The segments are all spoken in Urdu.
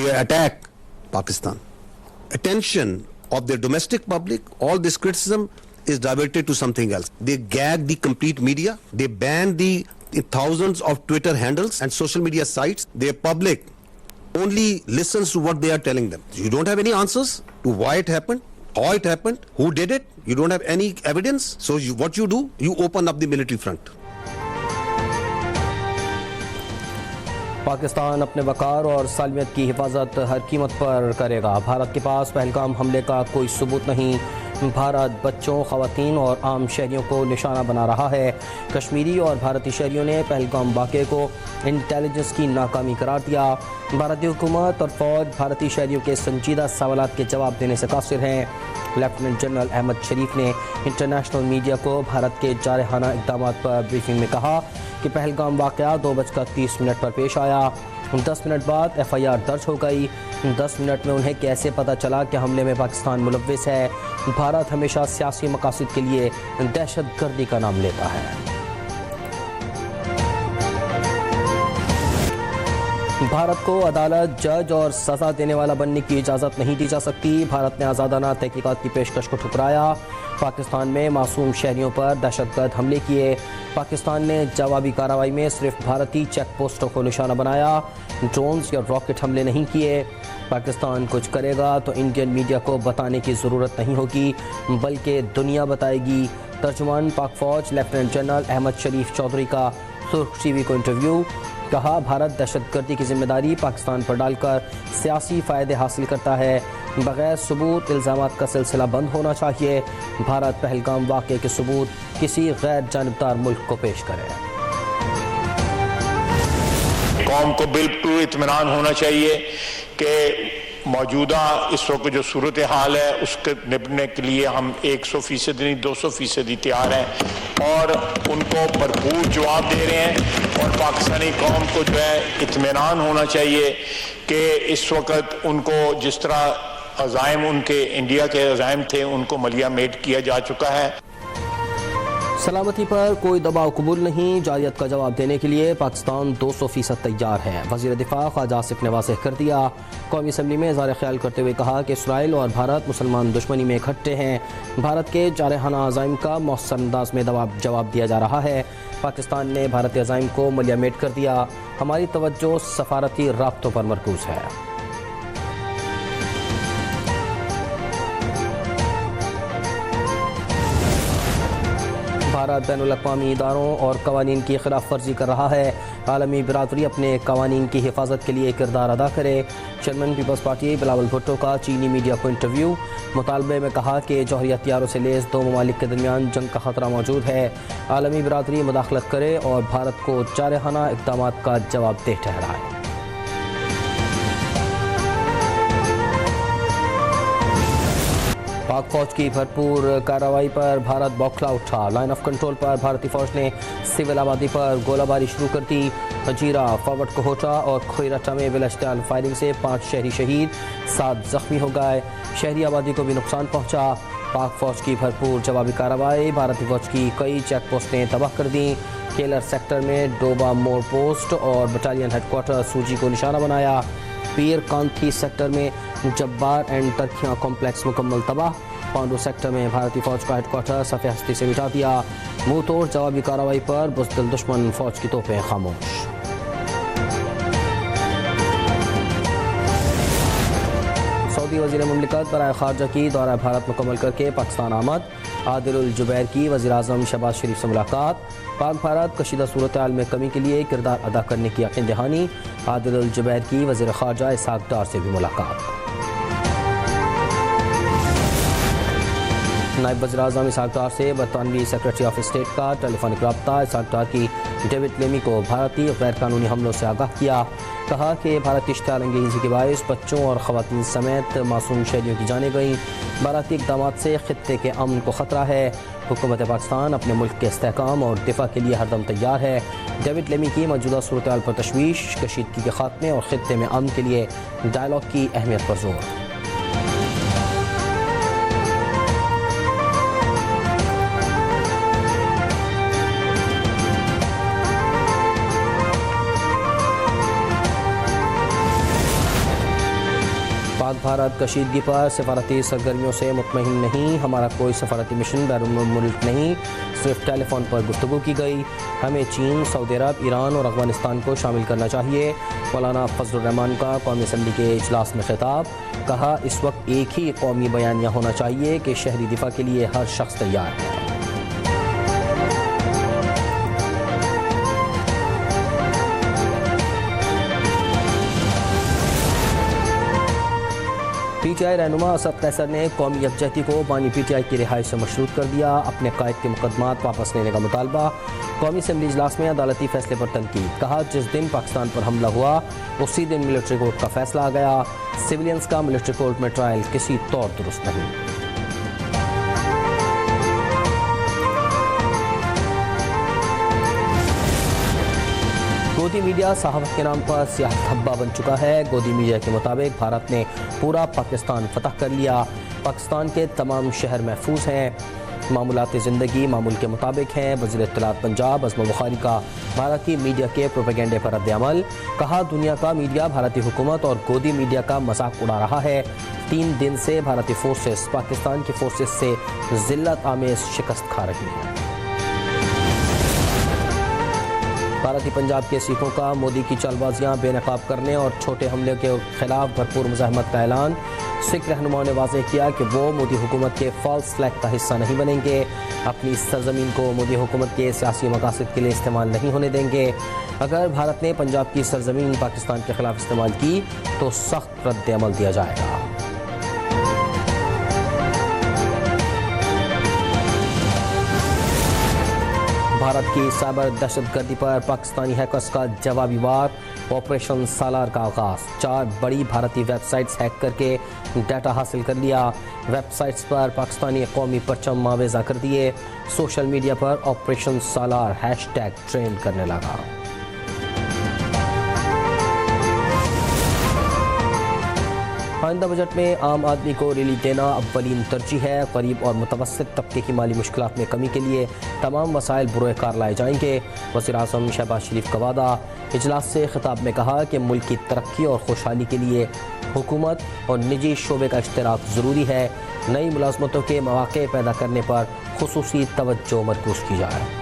they attack Pakistan. Attention of the domestic public, all this criticism is diverted to something else. They gag the complete media. They ban the thousands of Twitter handles and social media sites. Their public only listens to what they are telling them. You don't have any answers to why it happened, how it happened, who did it. You don't have any evidence. So what you do, you open up the military front. Pakistan اپنے وقار اور سالمیت کی حفاظت ہر قیمت پر کرے گا. بھارت کے پاس پہلگام حملے کا کوئی ثبوت نہیں. بھارت بچوں، خواتین اور عام شہریوں کو نشانہ بنا رہا ہے. کشمیری اور بھارتی شہریوں نے پہلگام واقعے کو انٹیلیجنس کی ناکامی قرار دیا. بھارتی حکومت اور فوج بھارتی شہریوں کے سنجیدہ سوالات کے جواب دینے سے قاصر ہیں. لیفٹیننٹ جنرل احمد شریف نے انٹرنیشنل میڈیا کو بھارت کے جارحانہ اقدامات پر بریفنگ میں کہا کہ پہلگام واقعہ 2:30 پر پیش آیا. 10 منٹ بعد FIR درج ہو گئی. 10 منٹ میں انہیں کیسے پتہ چلا کہ حملے میں پاکستان ملوث ہے؟ بھارت ہمیشہ سیاسی مقاصد کے لیے دہشت گردی کا نام لیتا ہے. بھارت کو عدالت، جج اور سزا دینے والا بننے کی اجازت نہیں دی جا سکتی. بھارت نے آزادانہ تحقیقات کی پیشکش کو ٹھکرایا. پاکستان میں معصوم شہریوں پر دہشت گرد حملے کیے. پاکستان نے جوابی کارروائی میں صرف بھارتی چیک پوسٹوں کو نشانہ بنایا، ڈرونز یا راکٹ حملے نہیں کیے. پاکستان کچھ کرے گا تو انڈین میڈیا کو بتانے کی ضرورت نہیں ہوگی بلکہ دنیا بتائے گی. ترجمان پاک فوج لیفٹیننٹ جنرل احمد شریف چودھری کا سرخ ٹی وی کو انٹرویو. کہا بھارت دہشت گردی کی ذمہ داری پاکستان پر ڈال کر سیاسی فائدے حاصل کرتا ہے. بغیر ثبوت الزامات کا سلسلہ بند ہونا چاہیے. بھارت پہلگام واقعے کے ثبوت کسی غیر جانبدار ملک کو پیش کرے. قوم کو بالکل اطمینان ہونا چاہیے کہ موجودہ اس وقت جو صورتحال ہے اس کے نپٹنے کے لیے ہم 100% نہیں 200% تیار ہیں اور ان کو بھرپور جواب دے رہے ہیں. اور پاکستانی قوم کو جو ہے اطمینان ہونا چاہیے کہ اس وقت ان کو جس طرح عزائم ان کے انڈیا کے عزائم تھے ان کو ملیہ میٹ کیا جا چکا ہے. سلامتی پر کوئی دباؤ قبول نہیں. جارحیت کا جواب دینے کے لیے پاکستان 200% تیار ہے. وزیر دفاع خواجہ آصف نے واضح کر دیا. قومی اسمبلی میں اظہار خیال کرتے ہوئے کہا کہ اسرائیل اور بھارت مسلمان دشمنی میں اکٹھے ہیں. بھارت کے جارحانہ عزائم کا مؤثر انداز میں جواب دیا جا رہا ہے. پاکستان نے بھارتی عزائم کو ملیہ میٹ کر دیا. ہماری توجہ سفارتی رابطوں پر مرکوز ہے. بھارت بین الاقوامی اداروں اور قوانین کی خلاف ورزی کر رہا ہے. عالمی برادری اپنے قوانین کی حفاظت کے لیے کردار ادا کرے. چیئرمین پیپلز پارٹی بلاول بھٹو کا چینی میڈیا کو انٹرویو. مطالبے میں کہا کہ جوہری ہتھیاروں سے لیس دو ممالک کے درمیان جنگ کا خطرہ موجود ہے. عالمی برادری مداخلت کرے اور بھارت کو جارحانہ اقدامات کا جواب دہ ٹھہرائے. پاک فوج کی بھرپور کارروائی پر بھارت بوکھلا اٹھا. لائن آف کنٹرول پر بھارتی فوج نے سول آبادی پر گولہ باری شروع کر دی. جیرا، فاورڈ کوہوٹا اور کھوئیرٹا میں بلاشتعال فائرنگ سے 5 شہری شہید، 7 زخمی ہو گئے. شہری آبادی کو بھی نقصان پہنچا. پاک فوج کی بھرپور جوابی کارروائی. بھارتی فوج کی کئی چیک پوسٹیں تباہ کر دیں. کیلر سیکٹر میں ڈوبا موڑ پوسٹ اور بٹالین ہیڈ کوارٹر سوجی کو نشانہ بنایا. پیر کانتھی سیکٹر میں جبار اینڈ ترکھیاں کمپلیکس مکمل تباہ. پانڈو سیکٹر میں بھارتی فوج کا ہیڈ کوارٹر صفحہ ہستی سے مٹا دیا. منہ توڑ جوابی کارروائی پر بزدل دشمن فوج کی توپیں خاموش. سعودی وزیر مملکت برائے خارجہ کی دورہ بھارت مکمل کر کے پاکستان آمد. عادل الجبیر کی وزیر اعظم شہباز شریف سے ملاقات. پاک بھارت کشیدہ صورتحال میں کمی کے لیے کردار ادا کرنے کی یقین دہانی. عادل الجبیر کی وزیر خارجہ اسحاق ڈار سے بھی ملاقات. نائب وزیر اعظم اسحاق ڈار سے برطانوی سیکرٹری آف اسٹیٹ کا ٹیلی فونک رابطہ. اسحاق ڈار کی ڈیوڈ لیمی کو بھارتی غیر قانونی حملوں سے آگاہ کیا. کہا کہ بھارتی اشتعال انگیزی کے باعث بچوں اور خواتین سمیت معصوم شہریوں کی جانیں گئیں. بھارتی اقدامات سے خطے کے امن کو خطرہ ہے. حکومت پاکستان اپنے ملک کے استحکام اور دفاع کے لیے ہر دم تیار ہے. ڈیوڈ لیمی کی موجودہ صورتحال پر تشویش، کشیدگی کے خاتمے اور خطے میں امن کے لیے ڈائیلاگ کی اہمیت پر زور. بھارت کشیدگی پر سفارتی سرگرمیوں سے مطمئن نہیں، ہمارا کوئی سفارتی مشن بیرون ملک نہیں، صرف ٹیلی فون پر گفتگو کی گئی، ہمیں چین، سعودی عرب، ایران اور افغانستان کو شامل کرنا چاہیے۔ مولانا فضل الرحمان کا قومی اسمبلی کے اجلاس میں خطاب، کہا اس وقت ایک ہی قومی بیانیہ ہونا چاہیے کہ شہری دفاع کے لیے ہر شخص تیار ہے۔ پی ٹی آئی رہنما اسد قیصر نے قومی یکجہتی کو بانی پی ٹی آئی کی رہائی سے مشروط کر دیا، اپنے قائد کے مقدمات واپس لینے کا مطالبہ، قومی اسمبلی اجلاس میں عدالتی فیصلے پر تنقید، کہا جس دن پاکستان پر حملہ ہوا اسی دن ملٹری کورٹ کا فیصلہ آ گیا، سویلینز کا ملٹری کورٹ میں ٹرائل کسی طور درست نہیں۔ گودی میڈیا صحافت کے نام پر سیاہ دھبا بن چکا ہے۔ گودی میڈیا کے مطابق بھارت نے پورا پاکستان فتح کر لیا، پاکستان کے تمام شہر محفوظ ہیں، معمولات زندگی معمول کے مطابق ہیں۔ وزیر اطلاعات پنجاب عظم بخاری کا بھارتی میڈیا کے پروپیگنڈے پر رد عمل، کہا دنیا کا میڈیا بھارتی حکومت اور گودی میڈیا کا مذاق اڑا رہا ہے، 3 دن سے بھارتی فورسز پاکستان کی فورسز سے ذلت آمیز شکست کھا رہی ہیں۔ بھارتی پنجاب کے سکھوں کا مودی کی چال بازیاں بے نقاب کرنے اور چھوٹے حملے کے خلاف بھرپور مزاحمت کا اعلان، سکھ رہنماؤں نے واضح کیا کہ وہ مودی حکومت کے فالس فلیگ کا حصہ نہیں بنیں گے، اپنی سرزمین کو مودی حکومت کے سیاسی مقاصد کے لیے استعمال نہیں ہونے دیں گے، اگر بھارت نے پنجاب کی سرزمین پاکستان کے خلاف استعمال کی تو سخت رد عمل دیا جائے گا۔ بھارت کی سائبر دہشت گردی پر پاکستانی ہیکرز کا جوابی وار، آپریشن سالار کا آغاز، 4 بڑی بھارتی ویب سائٹس ہیک کر کے ڈیٹا حاصل کر لیا، ویب سائٹس پر پاکستانی قومی پرچم معاوضہ کر دیے، سوشل میڈیا پر آپریشن سالار ہیش ٹیگ ٹرینڈ کرنے لگا۔ آئندہ بجٹ میں عام آدمی کو ریلیف دینا اولین ترجیح ہے، غریب اور متوسط طبقے کی مالی مشکلات میں کمی کے لیے تمام وسائل بروئے کار لائے جائیں گے، وزیر اعظم شہباز شریف کا وعدہ، اجلاس سے خطاب میں کہا کہ ملک کی ترقی اور خوشحالی کے لیے حکومت اور نجی شعبے کا اشتراک ضروری ہے، نئی ملازمتوں کے مواقع پیدا کرنے پر خصوصی توجہ مرکوز کی جائے۔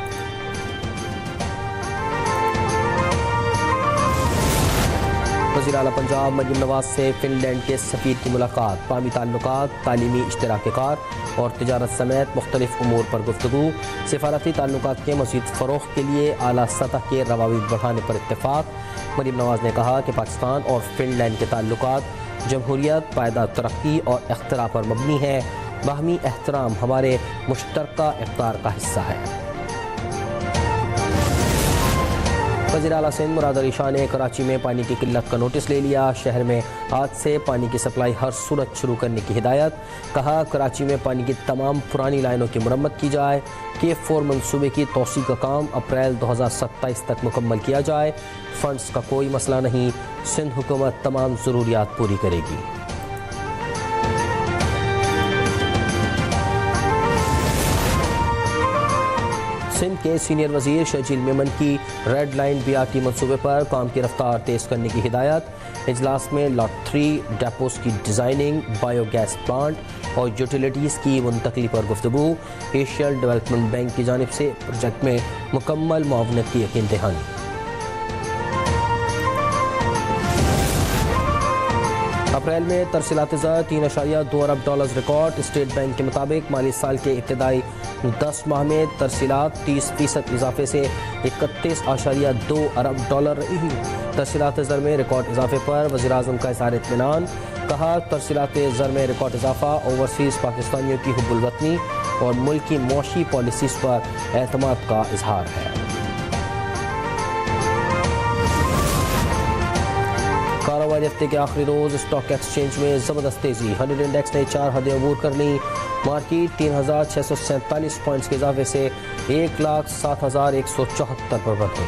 وزیر اعلیٰ پنجاب مریم نواز سے فن لینڈ کے سفیر کی ملاقات، باہمی تعلقات، تعلیمی اشتراک کار اور تجارت سمیت مختلف امور پر گفتگو، سفارتی تعلقات کے مزید فروغ کے لیے اعلیٰ سطح کے روابط بڑھانے پر اتفاق۔ مریم نواز نے کہا کہ پاکستان اور فن لینڈ کے تعلقات جمہوریت، پائیدار ترقی اور اختراع پر مبنی ہیں، باہمی احترام ہمارے مشترکہ اقدار کا حصہ ہے۔ وزیر اعلیٰ سندھ مراد علی شاہ نے کراچی میں پانی کی قلت کا نوٹس لے لیا، شہر میں آج سے پانی کی سپلائی ہر صورت شروع کرنے کی ہدایت، کہا کراچی میں پانی کی تمام پرانی لائنوں کی مرمت کی جائے، K4 منصوبے کی توسیع کا کام اپریل 2027 تک مکمل کیا جائے، فنڈز کا کوئی مسئلہ نہیں، سندھ حکومت تمام ضروریات پوری کرے گی۔ سندھ کے سینئر وزیر شرجیل میمن کی ریڈ لائن BRT منصوبے پر کام کی رفتار تیز کرنے کی ہدایت، اجلاس میں لاٹ 3 ڈیپوز کی ڈیزائننگ، بایو گیس پلانٹ اور یوٹیلیٹیز کی منتقلی پر گفتگو، ایشین ڈیولپمنٹ بینک کی جانب سے پروجیکٹ میں مکمل معاونت کی یقین دہانی۔ اپریل میں ترسیلات زر $3.2 ارب ریکارڈ، اسٹیٹ بینک کے مطابق مالی سال کے ابتدائی 10 ماہ میں ترسیلات 30% اضافے سے $31.2 ارب رہی۔ ترسیلات زر میں ریکارڈ اضافے پر وزیر اعظم کا اظہار اطمینان، کہا ترسیلات زر میں ریکارڈ اضافہ اوورسیز پاکستانیوں کی حب الوطنی اور ملک کی معاشی پالیسیز پر اعتماد کا اظہار ہے۔ کاروباری ہفتے کے آخری روز اسٹاک ایکسچینج میں زبردست تیزی، 100 انڈیکس نے 4 حدیں عبور کر لیں، مارکیٹ 3647 پوائنٹس کے اضافے سے 1,07,174 پر بڑھ گئی۔